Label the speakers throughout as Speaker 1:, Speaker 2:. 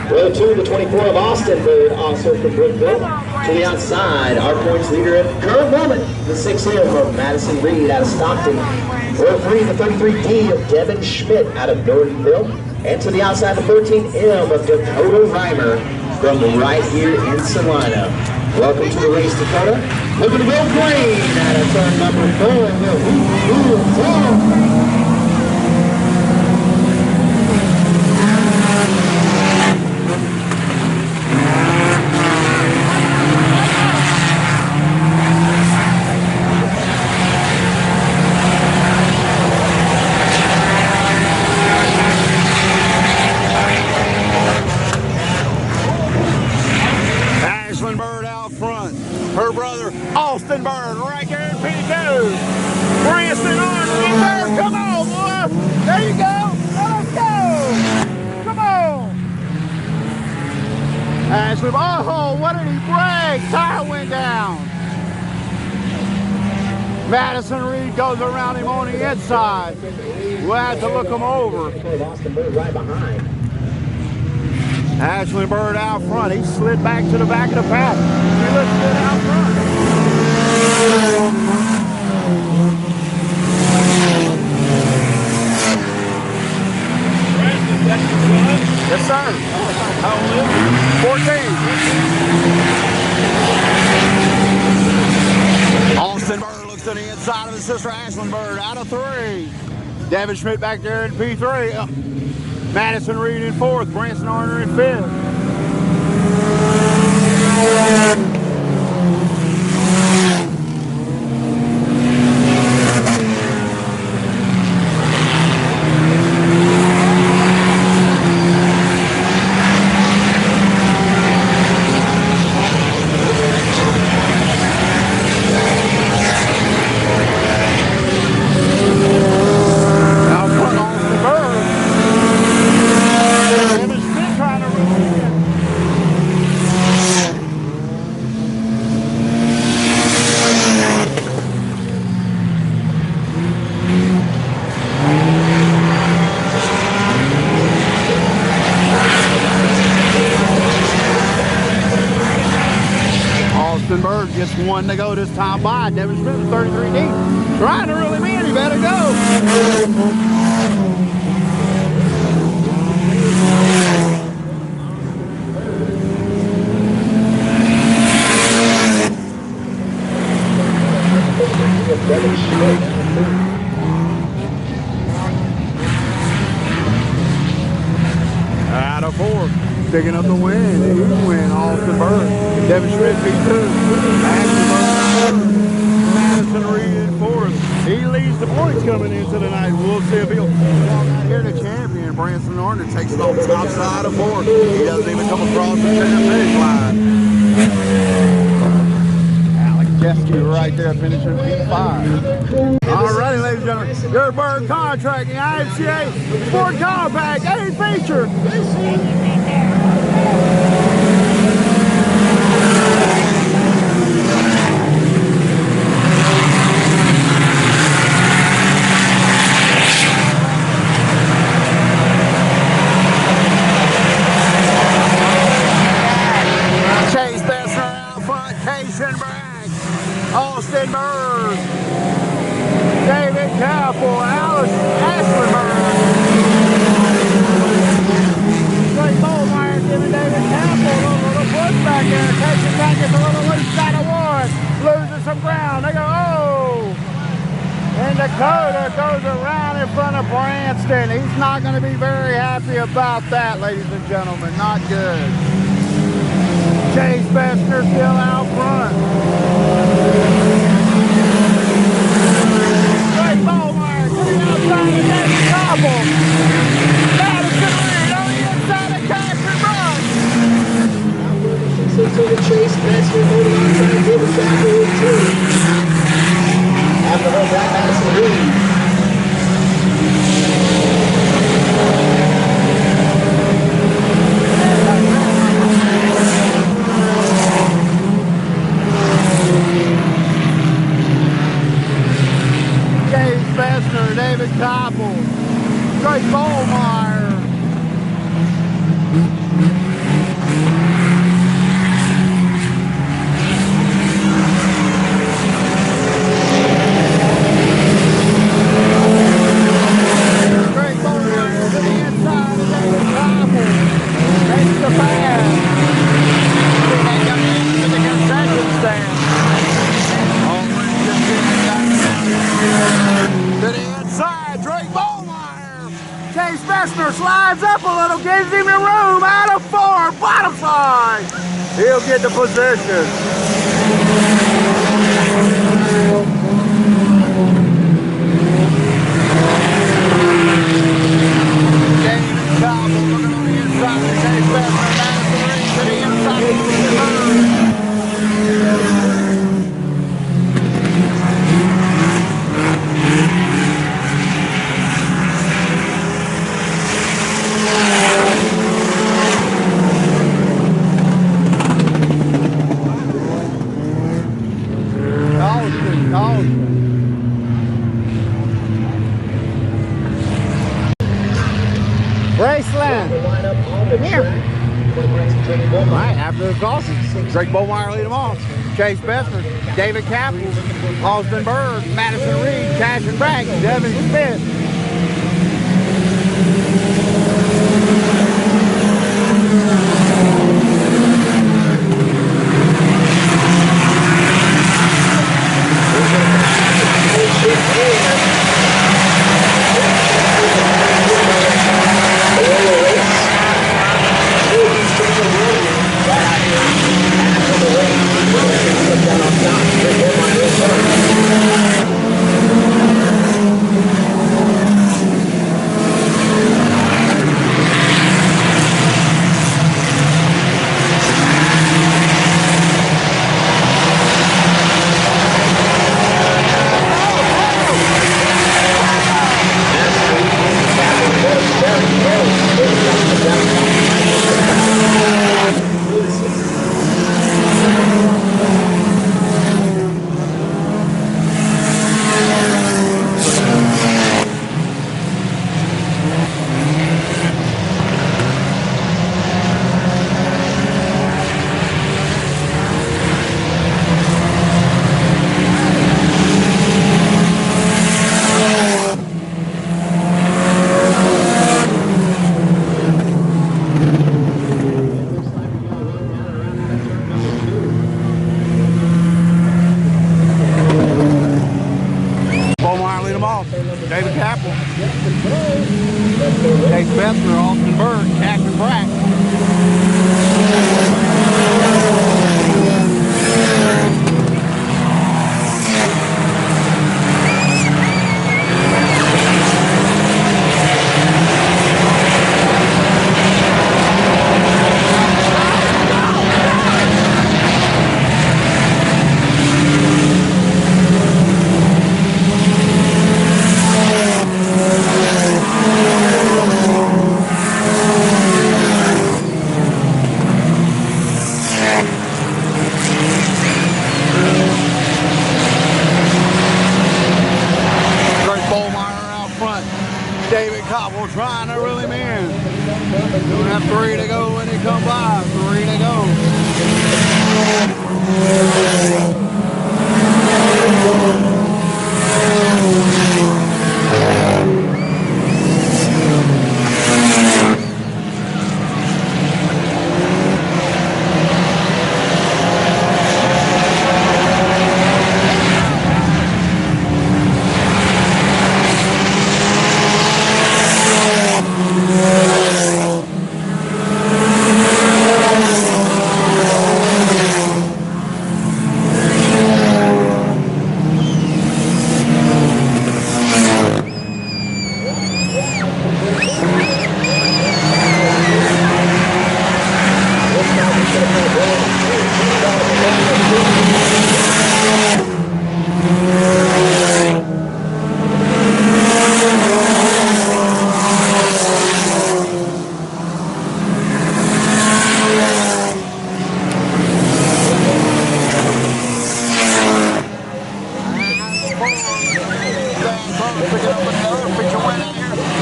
Speaker 1: Row 2, the 24 of Austin Bird, also from Brookville. To the outside, our points leader at current moment, the 6M of Madison Reed out of Stockton. Row 3, the 33D of Devin Schmidt out of Nortonville. And to the outside, the 14M of Dakota Reimer from right here in Salina. Welcome to the race, Dakota. Looking to go green out of turn number 4.
Speaker 2: Her brother, Austin Bird, right there in P2. Branson Arnold, Bird, come on, boy. There you go. Let's go. Come on. Ashley, oh, what did he break? Tire went down. Madison Reed goes around him on the inside. We'll have to look him over.
Speaker 1: Austin Bird right behind.
Speaker 2: Ashley Bird out front. He slid back to the back of the pack. He looks good out front. Yes, sir. How old is he? 14. Austin Bird looks to the inside of his sister Ashley Bird out of 3. Devin Schmidt back there in P3. Madison Reed in 4th, Branson Arner in 5th. Bird just one to go this time by. Devin Smith is 33 deep. Trying to reel him in, he better go. Out of 4. Picking up the win. He win Austin Bird. Devin Schmidt P2. Madison Reed in 4th. He leads the points coming into the night. We'll see if he'll walk out here to champion. Branson Arner takes it on the top side of 4th. He doesn't even come across the finish line. Alex Jeske right there finishing P5. All righty, ladies and gentlemen. Your Bird contract, the IMCA Sport Compact A feature. Austin Bird, David Capel, Ashley Bird. Great ball wire giving David Capel a little push back there. Takes it back, gets a little loose side of 1. Losing some ground. They go, oh! And Dakota goes around in front of Branston. He's not going to be very happy about that, ladies and gentlemen. Not good. Chase Bessner still out front. Great ball wire to the outside of David Capel. Madison Reed on the inside of Casper Brock.
Speaker 1: So to the Chase Bessner holding on to David Capel in 2. After hold back Madison Reed. David Capel, Drake Ballmeyer.
Speaker 2: He'll get the position. David Cobb looking on the inside. Chase Besser, Madison Reed to the inside. Graceland. Here. Alright, after the crosses, Drake Bowmeyer lead them off. Chase Besser, David Capel, Austin Bird, Madison Reed, Cash and Bragg, Devin Smith. David Capel, Chase Besser, Austin Bird, Cash and Bragg. Trying to reel him in. Don't have 3 to go when he come by. 3 to go.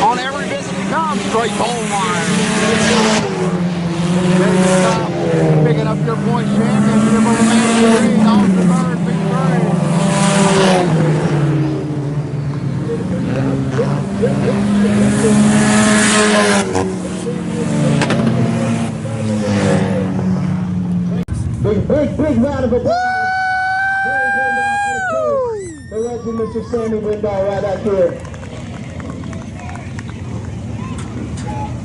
Speaker 2: On every visit he comes, straight Bowmeyer. Picking up your point championship over Madison Reed, Austin Bird, Big
Speaker 1: Big round of applause. The legend, Mr. Sammy Windahl, right out here.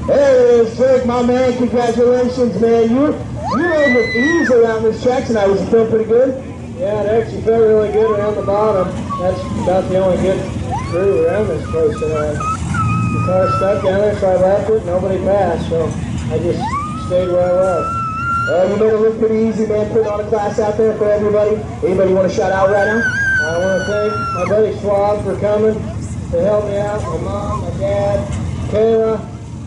Speaker 1: There it is, Drake, my man. Congratulations, man. You rode with ease around this track tonight. Was it feeling pretty good?
Speaker 2: Yeah, it actually felt really good around the bottom. That's about the only good crew around this place tonight. The car stuck down there, so I left it. Nobody passed, so I just stayed where I was.
Speaker 1: You made it look pretty easy, man, putting on a class out there for everybody. Anybody want to shout out right now?
Speaker 2: I want to thank my buddy Swab for coming to help me out. My mom, my dad, Kayla,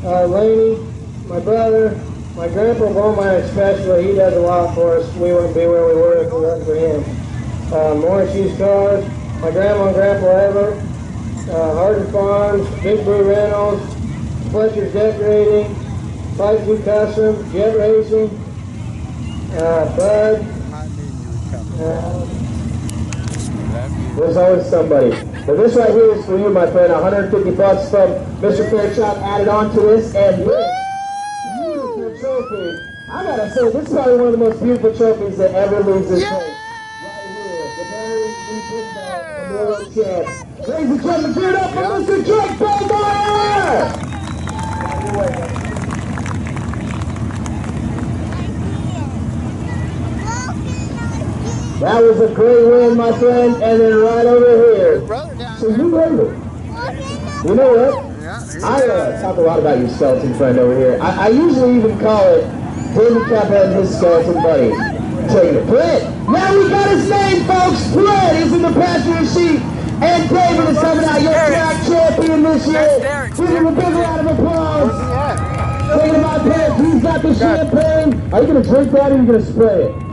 Speaker 2: Laney, my brother, my grandpa Beaumont especially. He does a lot for us. We wouldn't be where we were if it wasn't for him. Morris Used Cars, my grandma and grandpa Everett, Hardin Farms, Big Blue Reynolds, Fletcher's Decorating, Fight Blue Custom, Jet Racing, Bud.
Speaker 1: There's always somebody. But this right here is for you, my friend. 150 bucks from Mr. Fairchild added on to this, and this beautiful trophy. I gotta say, this is probably one of the most beautiful trophies that ever leaves this place. Right here, the Barry Football Memorial Champ. Ladies and gentlemen, give it up for Mr. Drake Bowmeyer! That was a great win, my friend, and then right over here. So you rode it. You know what? I talk a lot about your skeleton friend over here. I usually even call it Handicap and his skeleton buddy. Taking it. Brett! Now we got his name, folks! Brett is in the passenger seat, and David is coming out, your track champion this year. Give him a big round of applause. Taking my pants, he's got the champagne. Are you going to drink that or are you going to spray it?